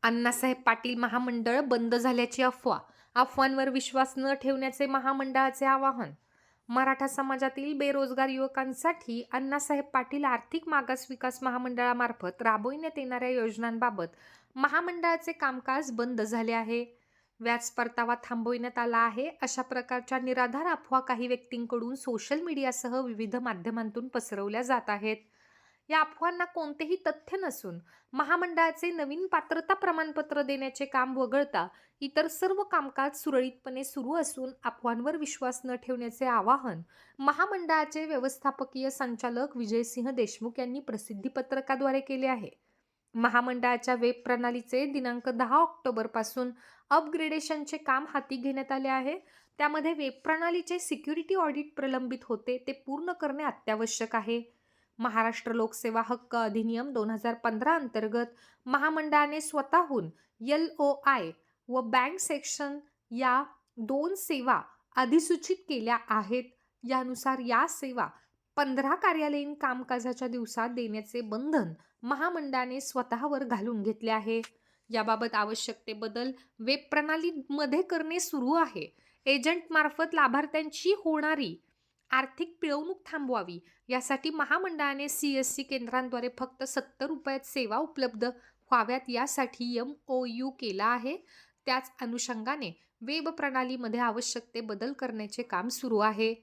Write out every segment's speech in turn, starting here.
अण्णासाहेब पाटील महामंडळ बंद झाल्याची अफवा. अफवांवर विश्वास न ठेवण्याचे महामंडळाचे आवाहन. मराठा समाजातील बेरोजगार युवकांसाठी अण्णासाहेब पाटील आर्थिक मागास विकास महामंडळामार्फत राबविण्यात येणाऱ्या योजनांबाबत महामंडळाचे कामकाज बंद झाले आहे. व्याज परतावा थांबविण्यात आला आहे, अशा प्रकारच्या निराधार अफवा काही व्यक्तींकडून सोशल मीडियासह विविध माध्यमांतून पसरवल्या जात आहेत. या अफवांना कोणतेही तथ्य नसून महामंडळाचे नवीन पात्रता प्रमाणपत्र देण्याचे काम वगळता इतर सर्व कामकाज सुरळीतपणे सुरू असून अफवांवर विश्वास न ठेवण्याचे आवाहन महामंडळाचे व्यवस्थापकीय संचालक विजयसिंह देशमुख यांनी प्रसिद्धी पत्रकाद्वारे केले आहे. महामंडळाच्या वेब प्रणालीचे दिनांक 10 ऑक्टोबरपासून अपग्रेडेशनचे काम हाती घेण्यात आले आहे. त्यामध्ये वेब प्रणालीचे सिक्युरिटी ऑडिट प्रलंबित होते, ते पूर्ण करणे अत्यावश्यक आहे. महाराष्ट्र लोकसेवा हक्क अधिनियम 2015 अंतर्गत महामंडळाने स्वतःहून LOI व बँक सेक्शन या 2 सेवा अधिसूचित केल्या आहेत. यानुसार या सेवा 15 कार्यालयीन कामकाजाच्या दिवसात देण्याचे बंधन महामंडळाने स्वतःवर घालून घेतले आहे. याबाबत आवश्यक ते बदल वेब प्रणालीमध्ये करणे सुरू आहे. एजंटमार्फत लाभार्थ्यांची होणारी आर्थिक पिळवणूक थांबवावी, यासाठी महामंडळाने CSC केंद्रांद्वारे फक्त ₹70 सेवा उपलब्ध व्हाव्यात, यासाठी MOU केला आहे. त्याच अनुषंगाने वेब प्रणालीमध्ये आवश्यक ते बदल करण्याचे काम सुरू आहे.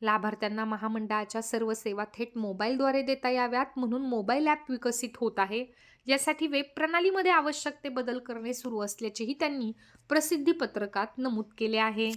लाभार्थ्यांना महामंडळाच्या सर्व सेवा थेट मोबाईलद्वारे देता याव्यात म्हणून मोबाईल ॲप विकसित होत आहे. यासाठी वेब प्रणालीमध्ये आवश्यक ते बदल करणे सुरू असल्याचेही त्यांनी प्रसिद्धी पत्रकात नमूद केले आहे.